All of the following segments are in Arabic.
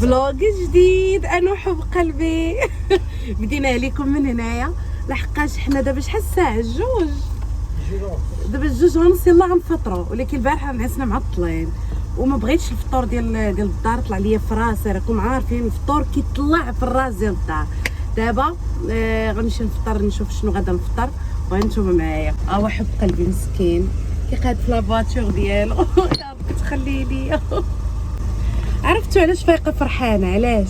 فلوق جديد انا وحب قلبي. بدينا عليكم من هنايا لحقاش حنا دابا شحال الساعه؟ جوج دابا الجوج ونص يلاه غنفطروا، ولكن البارحه نعسنا معطلين وما بغيتش الفطور ديال الدار طلع ليا في راسي. راكم عارفين الفطور كيطلع في الراس ديال الدار. دابا غنمشي نفطر نشوف شنو غادا نفطر وانتم معايا. حب قلبي مسكين كيقاد في لافواتور ديالو. يا ربي تخلي ليا. عرفتوا علاش فايقه فرحانه؟ علاش؟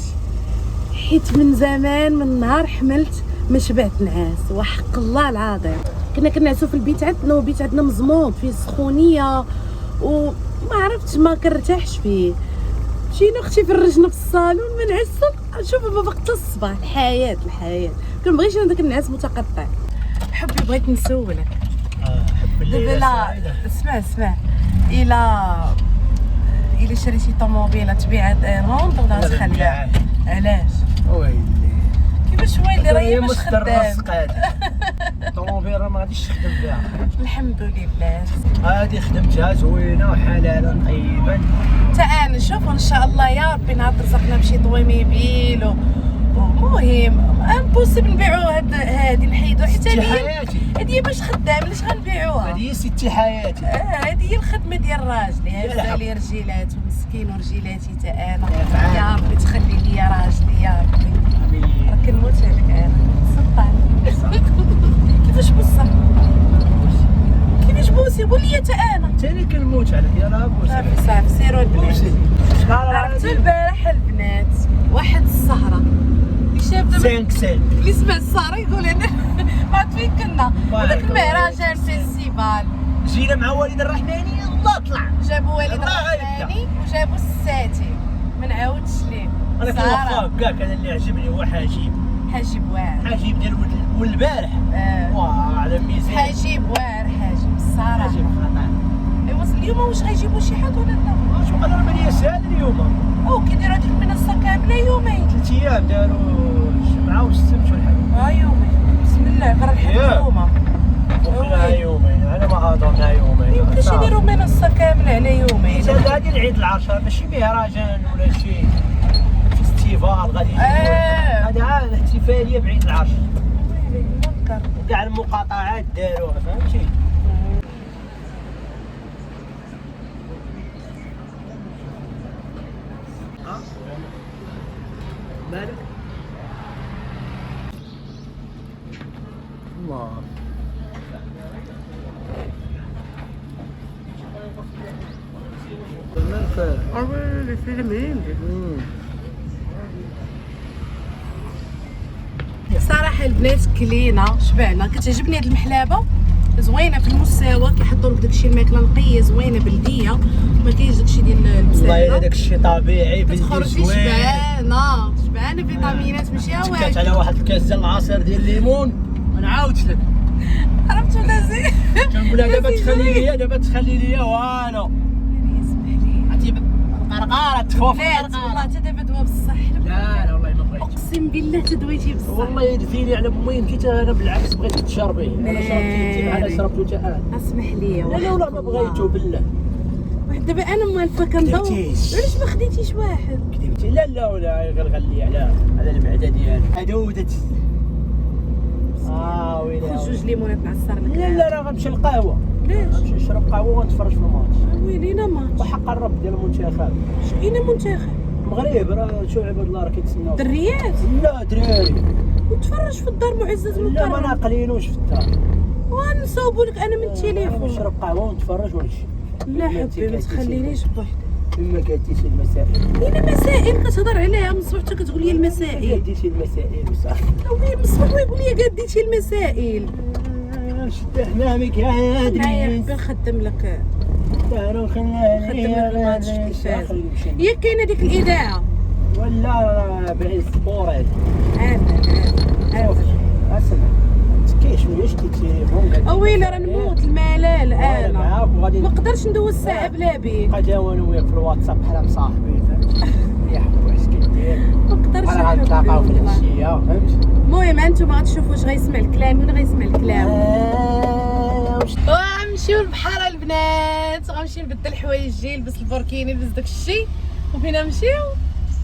حيت من زمان من نهار حملت ما شبعت نعاس وحق الله العظيم. كنا كنعسوا في البيت عندنا والبيت عندنا مزموط فيه سخونيه وما عرفتش ما كنرتاحش فيه. مشينا اختي فرجنا في الصالون ما نعسوا شوفوا ما بقى حتى الصباح. الحياه كنبغيش انا داك النعاس متقطع. حبي بغيت نسولك دابا لا اسمع الا شريتي طوموبيله تبيعها روند ولا تخليها؟ علاش؟ ويلي كيفاش ويلي راهي مش خدام. الطوموبيله ما غاديش تخدم بها. الحمد لله هادي خدمتها زوينه وحلاله طيبه. حتى انا شوف ان شاء الله يا ربي نهار رزقنا بشي طويموبيل ومهم امبوسيبل نبيعوا هادي نحيدوها حيت هادي باش خدام علاش غنبيعوها؟ هادي هي ستي حياتي. هادي هي الخدمه ديال راجلي. هزا لي رجيلات ومسكين ورجيلاتي حتى انا. يا ربي تخلي لي راجلي يا ربي. راه كنموت عليك انا سلطان. كيفاش بوسي قول لي حتى انا. تاني كنموت عليك يا راه بوسي. صافي سيروا البنات. عرفتوا البارح البنات واحد السهره شاف دابا 5 اللي سمع السهره يقول انا ما عرفت فين كنا. هذاك المهرجان فيستيفال جينا مع والد الرحماني الله طلع. جابوا والد الرحماني وجابوا الساتي ما نعاودش ليه. انا كنوقف كاع كان اللي عجبني هو حاجيب واعر. حاجيب ديال ولد البارح. واه على ميزان حاجيب واعر حاجيب الصراحه. حاجيب خطا. ايوا اليوم واش غيجيبوا شي حد ولا لا؟ شو قدر بالي ساهل اليوم. كيديروا هذيك المنصه كامله يومين 3 ايام داروا الجمعه والسبت والحد. يومين بسم الله غير الحكومه. وكلها يومين على ما اظنها يومين. يمكنش يديروا منصه كامله على يومين. هذه العيد العشره ماشي مهرجان ولا شي فيستيفال غادي هذا الاحتفاليه بعيد العشر. وكاع المقاطعات داروها فهمتي. مالك الله صراحه البنات كلينا شبعنا. كتعجبني هاد المحلابه زوينه في المستوى. كيحطوا لك داكشي الماكله نقيه زوينه بلديه ما كاينش داكشي ديال البساله. والله الا داكشي طبيعي بلدي تخرجي شبعانه فيتامينات ماشي هواك. تكات على واحد الكاس ديال العصير ديال الليمون ما نعاودش لك. عرفتوا دازي كنقول لها دابا تخلي ليا والو. اسمح لي عرفتي القرقاره تخوف القرقاره. والله حتى دابا دوا بصح. لا والله ما بغيت. اقسم بالله تدويتي بصح. والله يدفيني على بوين كي انا بالعكس بغيت تشربيه. انا شربتي انا شربته حتى انا. اسمح لي لا ما بغيتو بالله. دابا انا موالفه كندور. علاش ما خديتيش واحد؟ كذبتي. لا ولا غنغلي على المعده ديالي. هدودت. ويلي خذ 2 ليمونات نعصر لك. لا راه غنمشي للقهوه. علاش؟ غنمشي نشرب قهوه ونتفرج في الماتش. ويلينا ماتش وحق الرب ديال المنتخب. شكينا منتخب المغرب راه شو عباد الله راه كيتسناو. دريات؟ لا دراري. وتفرج في الدار معزز من لا ما ناقلينوش في الدار. ونصاوبوا لك انا من التليفون. نشرب قهوه ونتفرج ونمشي. لا حبيبي ما تخلينيش بوحدي. ما قالتيش المسائل. المسائل كتهضر عليها من الصبح حتى كتقول لي المسائل. قالتيش المسائل وصافي. وي من الصبح ويقول لي قاديتي المسائل. شد حمامك يا هادي. معايا حبي نخدم لك. نخدم لك الماتش كيفاش. هي كاينه ديك الاذاعه ولا بعيد السبور هذا. عارف اسمع كاين شويه شتي التليفون. ويلي راه نموت الملال انا معاك وغادي ما نقدرش ندوز ساعه بلا بيك. بقى جا وانا وياك في الواتساب بحال مصاحبي فهمت. يا حبي واش كدير ما نقدرش غنتلاقاو في العشيه فهمت. المهم انتم غتشوفوا واش غيسمع الكلام ولا غيسمع الكلام. غنمشيو للبحر البنات. غنمشي نبدل الحوايج نلبس البوركيني نلبس داكشي وفينا نمشيو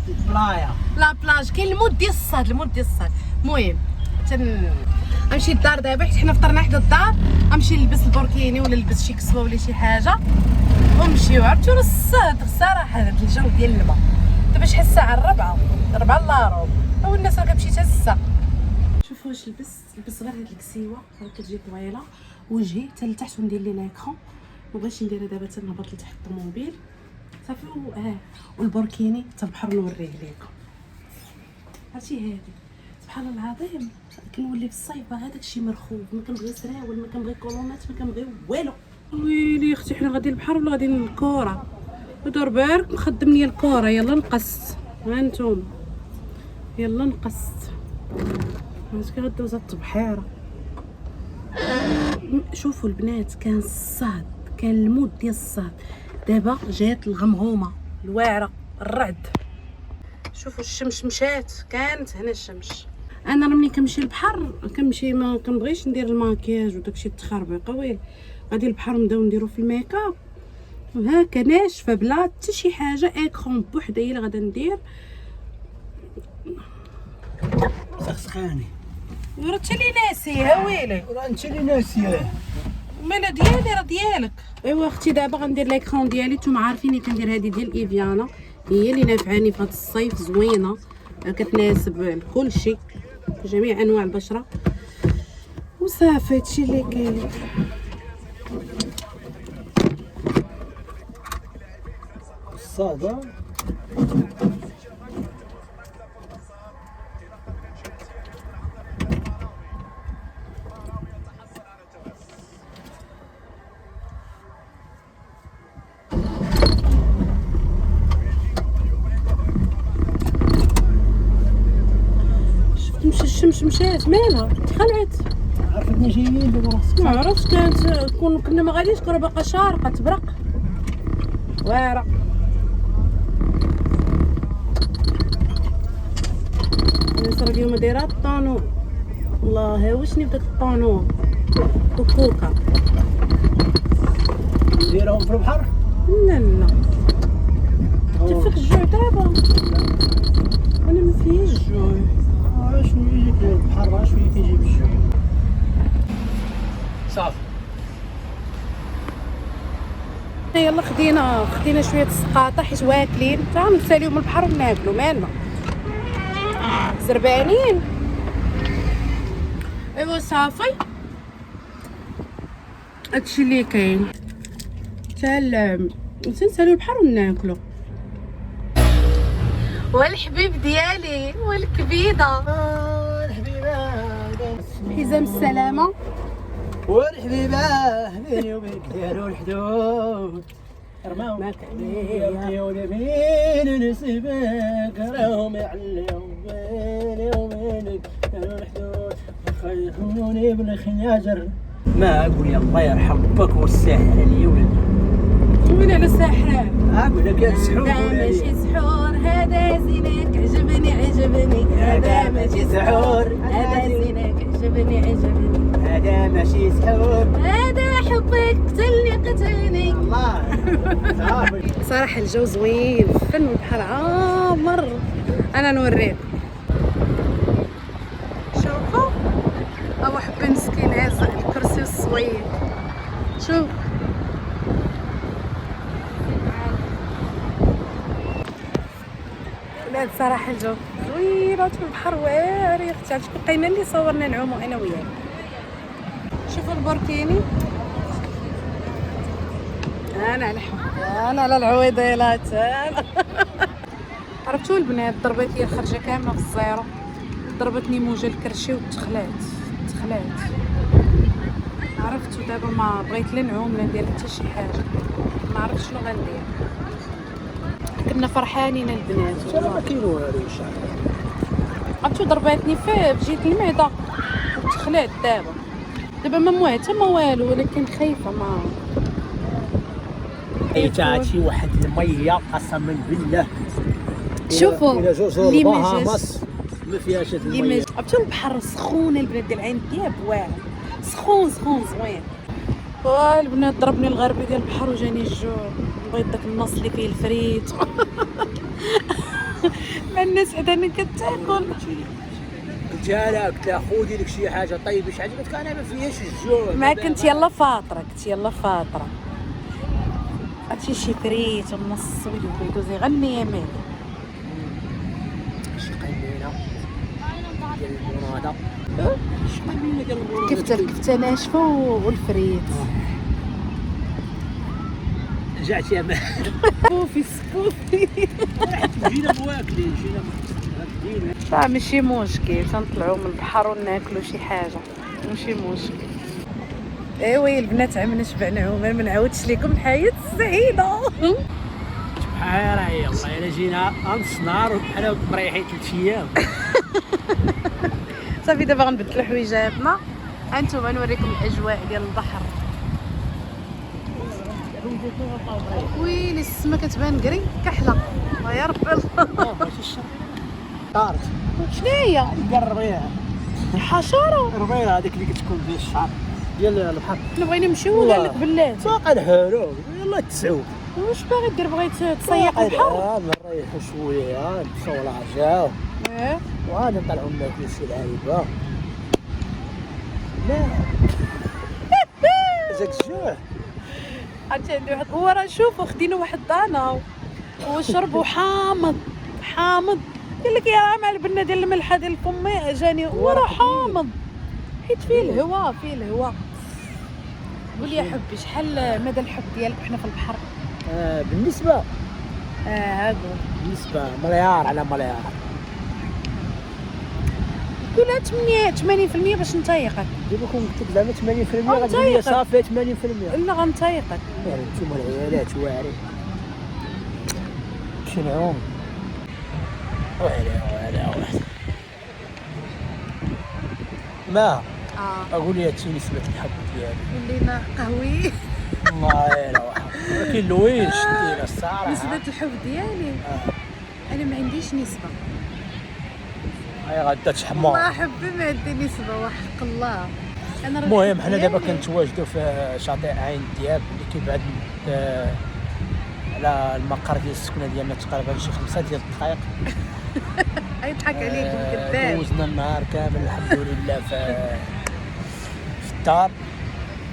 البلايا لا بلاج كاين المود ديال الصاد، المهم غنمشي للدار دابا حيت حنا فطرنا حدا الدار. غنمشي نلبس البوركيني ولا نلبس شي كسوه ولا شي حاجه ونمشيو. عرفتوا الصاد الصراحه هذا الجو ديال الماء دابا شحال الساعه 4 الا ربع والناس راه كتمشي حتى 6. شوفوا واش لبس غير هاد الكسيوه راه كتجي طويله وجهي حتى لتحت وندير لي لاكرون. مبغيتش نديرها دابا حتى نهبط لتحت الطوموبيل صافي. والبوركيني حتى البحر نوريه لكم. عرفتي هادي سبحان الله العظيم كنولي في الصيف هذاك الشيء مرخوف، ما كنبغي سراول، ما كنبغي كولونات، ما كنبغي والو. ويلي اختي حنا غاديين للبحر ولا غاديين للكره؟ ودور بالك مخدم ليا الكره. يلا نقصت ها نتوما، يلا نقصت. عرفتي غدوز الطبحيره. شوفوا البنات كان الصاد، كان المود ديال الصاد. دابا جات الغمغومه الواعره الرعد. شوفوا الشمس مشات، كانت هنا الشمس. انا راه ملي كنمشي للبحر كنمشي ما كنبغيش ندير الماكياج وداكشي التخربيقه ويل. غادي للبحر نبداو نديرو في الميكاب هكا ناشفه بلا حتى شي حاجه. اكرون بوحدها هي اللي غادا ندير. سخسخاني راه انت اللي ناسيها ويلي. راه انت اللي ناسيه. مالا ديالي راه ديالك. ايوا اختي دابا غندير لاكرون ديالي. نتوما عارفيني كندير هذه ديال ايفيانا، هي اللي نافعاني في هذا الصيف. زوينه كتناسب لكل شيء، جميع انواع البشره. وصافي هادشي اللي كاين. الصاده الشمس مشات مالها تخلعت. عرفتني جايين دابا راسك. ما عرفتش كانت كنا ما غاديش كره باقا شارقه تبرق واعره. الناس راه اليوم دايره الطانو. الله وشني بداك الطانو وكوكا نديرهم في البحر. لا تفك الجوع دابا. انا ما فيش الجوع. شنو يجيك البحر شويه كيجيب الجوع. صافي يلا خدينا شويه السقاطه حيت واكلين. تا نساليو من البحر وناكلو مالنا زربانين. ايوا صافي هادشي اللي كاين. تا نساليو البحر وناكلو. والحبيب ديالي والكبيده الحبيبه حزام السلامه والحبيبه بيني وبينك داروا الحدود. رماو ماك عليا يا ولبين نسيبك راهم يعليو بيني وبينك داروا الحدود. خيخوني بالخناجر ما اقول يا الله يرحم بك والساحر عليا ولد. وين على الساحران؟ اقول لك السحور هذا ماشي سحور هذا زينك عجبني هذا ماشي سحور هذا زينك عجبني هذا ماشي سحور هذا حبك قتلني. الله صافي. صراحه الجو زوين فن والبحر عامر. انا نوريك شوفوا هو حبي مسكين هاز الكرسي الصويب. شوف لا بصراحه الجو زوين والبحر واعر. يا اختي عرفتي بقينا اللي صورنا نعومو انا وياك. شوفوا البوركيني انا على حب انا على العويضيلات انا. عرفتوا البنات ضربت لي الخرجه كامله في الزيرو. ضربتني موجه الكرشي وتخلات. عرفتوا دابا ما بغيت لا نعوم لا ندير حتى شي حاجه. ما عرفتش شنو غندير. كنا فرحانين البنات انا ما كاين والو. عرفتوا ضرباتني في جيت المعده وتخلات. دابا ما موعته ما والو ولكن خايفه ما حيت شي واحد الميه قسما بالله. شوفوا اللي ما جاش ما فيهاش هاد الميه. عرفتوا البحر سخون البنات ديال العين دياب واعر سخون زوين. البنات ضربني الغربي ديال البحر وجاني الجوع. بغيت داك النص اللي فيه الفريت مع الناس عدنا كتاكل. قلتها لها قلت لها خذي لك شي حاجه طيبه شي حاجه، قالت لك انا ما فياش الجوع. ما كنت يلا فاطره، كنت يلا فاطره. عرفتي شي فريت ونص ويدوزي غير 100 ميل. شي قيمينه ديال المرادة، شي قيمينه ديال المرادة، كفته ناشفه والفريت. رجعت يا مان. سكوفي سكوفي. جينا مواكلين جينا مواكلين. صح ماشي مشكل، تنطلعوا من البحر وناكلوا شي حاجه ماشي مشكل. ايوا البنات عملنا شبعنا عمر، ما نعاودش لكم الحياه السعيده. بحال يلا الا جينا نص نهار وحنا مريحين 3 ايام. صافي دابا غنبدلوا حويجاتنا. هانتوما نوريكم الاجواء ديال البحر. ويلي السما كتبان كري كحله. يا ربي الله. ماشي الشر طارت. شنو هي؟ ديال الربيع، الحشره. الربيع هذيك اللي كتكون فيها الشعر ديال البحر. حنا بغينا نمشيو ولا لك بلاد؟ ساق الحلو يلا تسعود. واش باغي دير؟ بغيت تسيق البحر؟ نريحو شويه نمشيو لعجاو وغادي نطلعو ناكلو شي لعيبه. لا جاك الجوع. عرفتي عندي واحد هو راه شوفوا خدينا واحد دانا وشربوا حامض حامض. قال لك يا راه مع البنه ديال الملحه ديال فمي جاني هو راه حامض حيت فيه الهواء فيه الهواء. قولي يا حبي شحال مدى الحب ديالك وحنا في البحر؟ بالنسبه هاكو بالنسبه مليار على مليار. قولها 80% باش نتايقك. دابا كون قلت لك زعما 80% غتقول لي صافي 80%. لا غنتايقك. يعني نتوما العيالات واعرين نمشي نعوم. ولا واحد ما اقول لي هادشي نسبة الحب ديالي ولينا قهوي. والله الا واحد ولكن لوين شدينا الصراحه نسبة الحب ديالي انا ما عنديش نسبة. هاي غدا تحمر. والله حبي ما عندي نسبة وحق الله. انا المهم حنا دابا كنتواجدوا في شاطئ عين دياب اللي كيبعد على المقر ديال السكنه ديالنا تقريبا شي 5 ديال الدقائق. يضحك عليكم كذاب. دوزنا النهار كامل الحمد لله في الدار.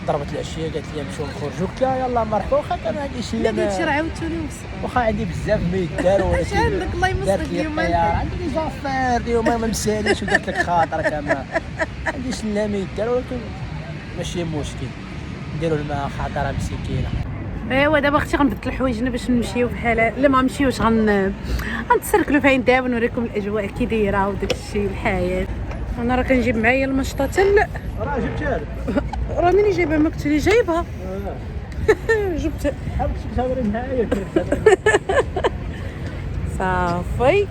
ضربت العشيه قالت لي نمشيو نخرجوا، قلت لها يلا مرحبا واخا كان ما عنديش لا داكشي راه عاودتوني وصفه. واخا عندي بزاف ما يدار ولكن اش عندك الله يمسك اليوم عندي لي زافير اليوم ما مساليش ودرت لك خاطرك ما عنديش لا ما يدار ولكن ماشي مشكل نديروا الماء خاطره مسكينه. ايوا دابا اختي غنبدل حوايجنا باش نمشيو بحال لا ما نمشيوش غنتسركلوا في عين دابا نوريكم الاجواء كي دايره وداك الشيء الحياه. انا راه كنجيب معايا المشطه راه جبتها لك. راني اللي جايبها ما كنت اللي جايبها. جبت حاولت تهضري معايا صافي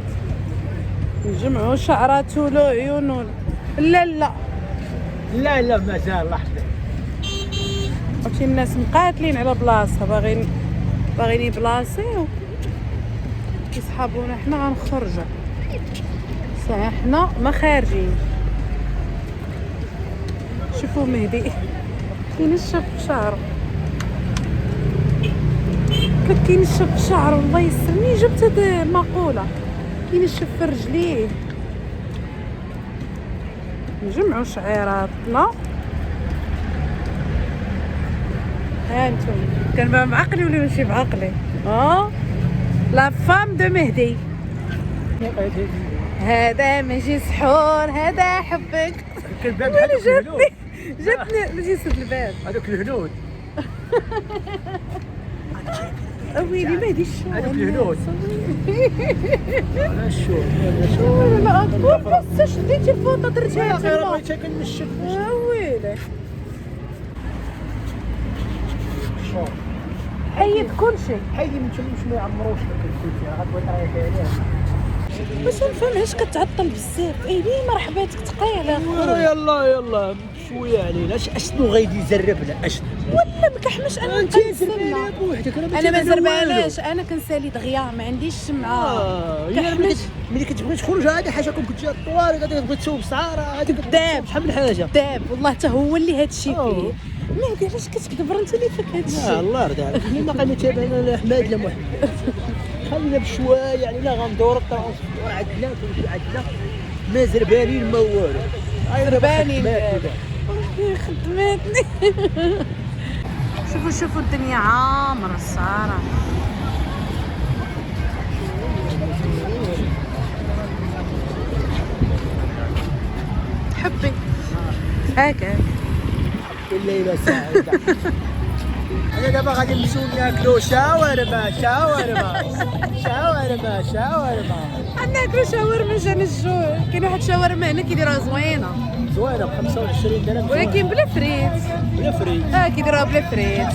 نجمعوا شعراتو له عيونو. لا لا مازال لحظه. عرفتي الناس مقاتلين على بلاصه باغيين يبلاصيو كيسحابونا. حنا غنخرجوا صح حنا ما خارجين. شوفوا مهدي كاين الشاب في شعره. قلت كاين الشاب في شعره الله يسلمني. جبت هاد المقوله كاين الشاب في رجليه. نجمعوا شعيراتنا. ها انتم كنبان بعقلي ولا ماشي بعقلي؟ لا فام دو مهدي. هذا ماشي سحور هذا حبك. الباب هذوك جاتني ماشي سد الباب هذوك الهنود. ويلي مهدي الشو هذوك الهنود. انا الشو لا تقول بس شديتي الفوطه درتيها تما. بغيت كنشف ويلي حيد كلشي. حيدي من تما باش ما يعمروش لك الكل غتبغي تريحي عليه. باش نفهمهاش كتعطل بزاف. ليه مرحباتك تقيله خويا. يلا شويه علينا. اشنو غادي يزربنا اشنو ولا ما كحمش انا كنسلى بوحدك. انا ما زرباناش انا كنسالي دغيا ما عنديش شمعه. كحمش ملي كتبغي تخرج هذه حاجه كون كنتي الطوارئ غادي تبغي تسوق سعاره هذيك داب شحال من حاجه داب والله حتى هو اللي هادشي فيه. مهدي علاش كتكذب انت اللي فيك هادشي؟ الله يرضى عليك. ما قال تابعنا لا احمد لا محمد. خلينا بشويه علينا غندور الترونسبور عندنا كلشي عندنا ما زربانين ما والو زربانين خدمتني. شوفوا الدنيا عامرة الصراحة. حبي هكا الليلة سعيدة. أنا دابا غادي نمشيو ناكلو شاورما. ناكلو شاورما جانا الجوع. كاين واحد شاورما هنا كيديروها زوينة ب 25 درهم ولكن بلا فريت. كيديروها بلا فريت.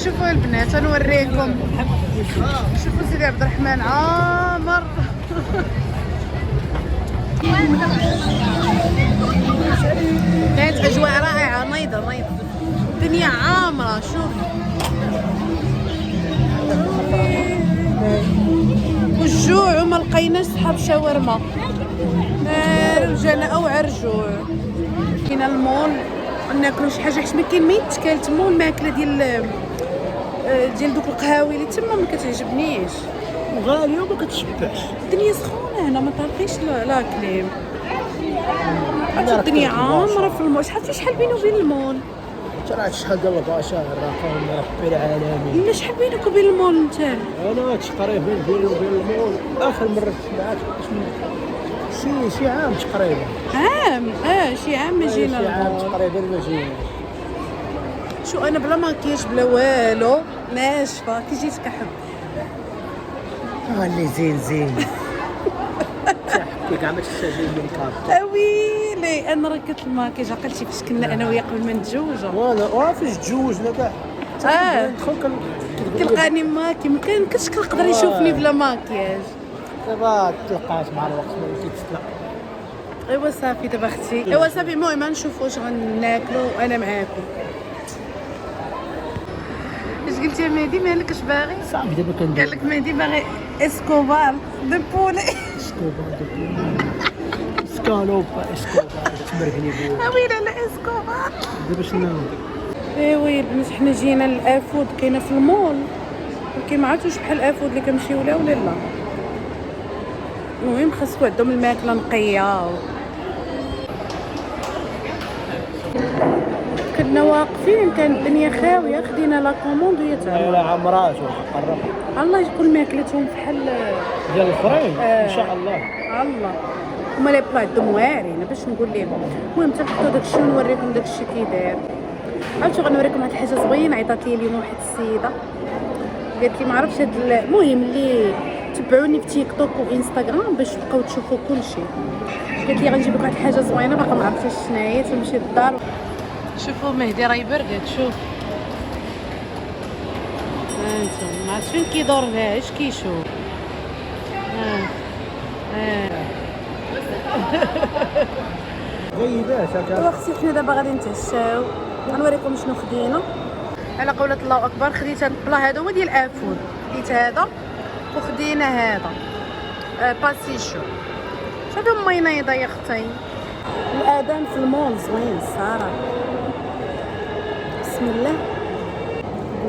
شوفوا البنات نوريكم. شوفوا سيدي عبد الرحمن عامر. كانت اجواء رائعه نيضه الدنيا عامره. شوف والجوع وما لقيناش صحاب شاورما. جانا اوعى رجوع. كاين المول ناكلو شي حاجه حيت ما كاين ما يتكال تما. الماكله ديال دوك القهاوي اللي تما ما كتعجبنيش وغاليه وما كتشبعش. الدنيا سخونه هنا ما طالقيش لا كليم. الدنيا عامره في المول. شحال بينه وبين المول؟ ترى شحال ديال الباشا الرقم مرحبا العالمي. لا شحال بينك وبين المول انت؟ انا تقريبا بيني وبين المول اخر مره سمعت شي عام تقريبا. شي عام ما جينا. شي عام تقريبا ما جينا. شو انا بلا ماكياج بلا والو ناشفه كي جيت كحب. اللي زين تحكي كاع ما تستاهل الميكاب. ويلي انا ركبت الماكياج. عقلتي فاش كنا انا وياه قبل ما نتزوجوا. فاش تزوجنا كاع ندخل كنلقاني ماكي. ما كانش كنقدر يشوفني بلا ماكياج. دابا تلقات مع الوقت ما كيتسلق. ايوا صافي دابا اختي. ايوا صافي المهم نشوفوا واش غناكلوا وانا معاكم. اش قلتي يا مهدي؟ مالك اش باغي؟ صافي دابا كندير. قال لك مهدي باغي اسكوبار دو بولي. سكالوب تمرقني بوها. ويلي على اسكوبار. دابا شنو؟ ايوا البنات حنا جينا للافود كاينه في المول. ولكن ما عرفتش بحال الافود اللي كنمشيو لها ولا لا. المهم خاصكم عندهم الماكله نقيه. كنا واقفين كان الدنيا خاويه. خدينا لا كوموند وهي تاع لا عمرات قرب. الله يكون ماكلتهم بحال ديال الاخرين ان شاء الله. الله هما لي بلا عندهم واعرين باش نقول لكم. المهم تنحطوا داكشي ونوريكم داكشي كي داير. عرفتوا غنوريكم واحد الحاجه زوينه عيطات لي اليوم واحد السيده قالت لي ما عرفتش هاد المهم اللي تبعوني في تيك توك وانستغرام باش تبقاو تشوفوا كلشي. قالت لي غنجيب لك واحد الحاجه زوينه باقا ما عرفتش شنو هي. تنمشي للدار. شوفوا مهدي راه يبرقد. شوف انتم ما عرفتش فين كيدور لها. اش كيشوف؟ غيبات هكا. واختي حنا دابا غادي نتعشاو. غنوريكم شنو خدينا. على قولة الله اكبر خديت هاد البلا. هذا هو ديال افود. خديت هذا وخدينا هذا باسيشو. شوفي المينيضه يا اختي. الاذان في المول زوين الصراحه. بسم الله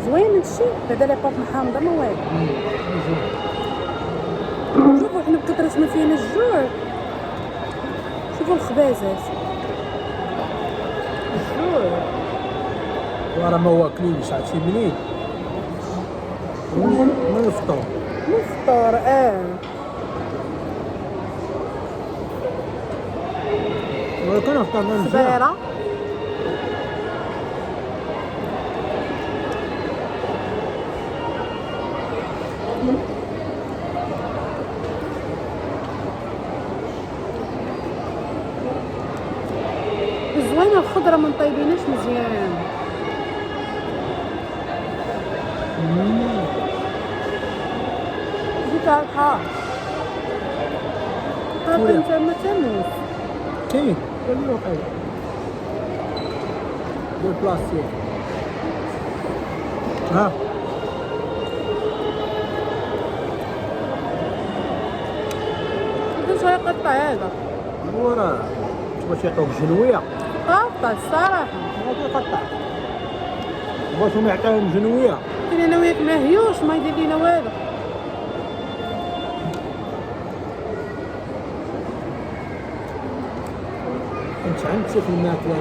زوين هادشي. بعدا ليباط محامضه ما والو. شوفوا حنا بكثرة ما فينا الجوع. شوفوا الخبازات. الجوع ورا ما واكلينش عرفتي منين؟ من الفطور. ولكن افطر من صغيره. زوينه الخضره ما طيبيناش مزيان. ديك الحار انت ما تنوس. كاين كل وقيله ديال بلاستيك. كنت شويه قطع هذا. وراه باش يعطوك جنويه. قاطع الصراحه. هذا قطع بغيتهم يعطيهم جنويه. انا وياك ما هيوش ما يدير لينا والو. كنت عندك في الماكله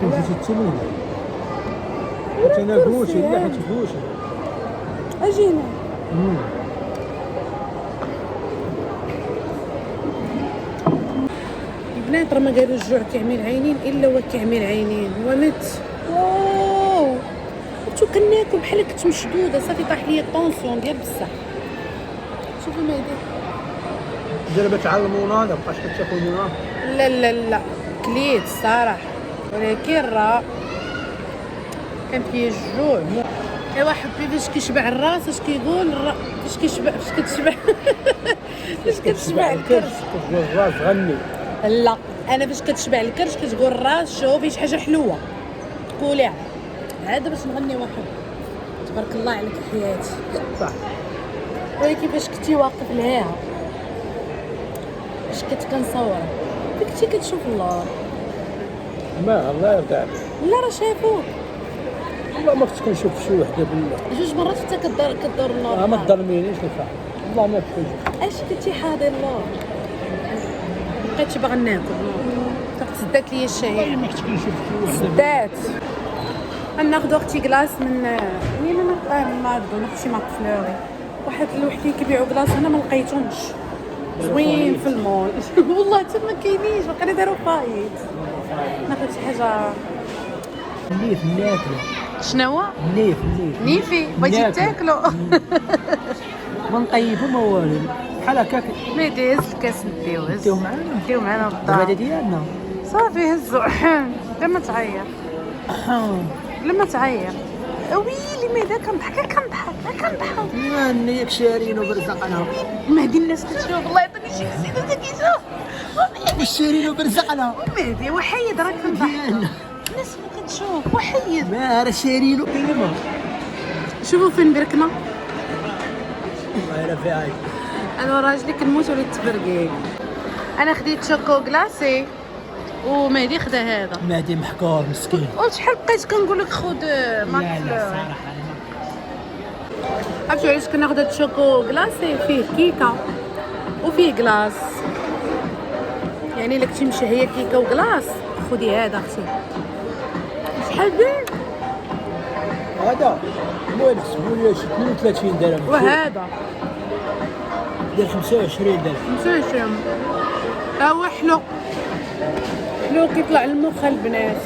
كنت تتسمين حيت انا فوشي لا حيت فوشي اجينا البنات راه ما قالوا الجوع كيعمل عينين الا هو كيعمل عينين هو مت. واو شو كناكل بحال كنت مشدوده صافي طاح لي الطونسيون ديال بصح. شوفوا ما يدير. دابا تعلمونا ما بقاش كتاكلونا. لا لا لا كليت الصراحه ولكن راه كان فيه الجوع. ايوا حبي فاش كيشبع الراس اش كيقول فاش كيشبع فاش كتشبع فاش كتشبع الكرش كتقول الراس غني. لا انا فاش كتشبع الكرش كتقول الراس شوفي شي حاجه حلوه تقوليها. عاد باش نغني واحد تبارك الله عليك حياتي صح. ولكن فاش كنتي واقف ليها فاش كنت كنصور كنتي كتشوف الله. ما الله يرضى عليك. لا راه شافوك والله ما كنت كنشوف شي وحده بالله. جوج مرات حتى كدور النور. ما تظلمينيش الفا والله ما كنت. اش كنتي حاضر الله مبقيتش باغا ناكل سدات ليا الشهيه. ما كنت كنشوف شي وحده. سدات غناخدو اختي كلاص من وين من ماكدو ناخد شي ماك فلوري. واحد الوحدين كيبيعوا كلاص هنا ما لقيتهمش زوين في المول والله حتى ما كاينينش باقي داروا فايت. ناخد شي حاجه نيف ناكلو. شنو نيف نيفي بغيتي تاكلو ما نطيبو ما والو بحال هكاك. ما يديز الكاس نديو معانا هذا للدار ديالنا صافي هزو لما تعير لما تعير ويلي ماذا كنضحك ما ياك شارينو برزقنا. مهدي الناس كتشوف الله يعطيني شي زيدو كيشوف واش شارينو برزقنا. مهدي وحيد راك كنضحك الناس ما كتشوف وحيد ما راه شارينو كلمه. شوفوا فين بركنا والله الا في عايد. انا راجلي كنموت وليت تبرقيق. انا خديت شوكو كلاصي ومهدي خدا هذا. مهدي محكور مسكين. قلت شحال بقيت كنقول لك خذ ماك فلور. عرفتي علاش كناخذ هاد الشوكو كلاصي فيه كيكه وفيه كلاص يعني الا كنتي مشهيه كيكه وكلاص خدي هذا اختي. شحال داير هذا المهم حسبوا لي شي 32 درهم. وهذا ديال 25 درهم. 25 ها هو حلو كيطلع المخ البنات.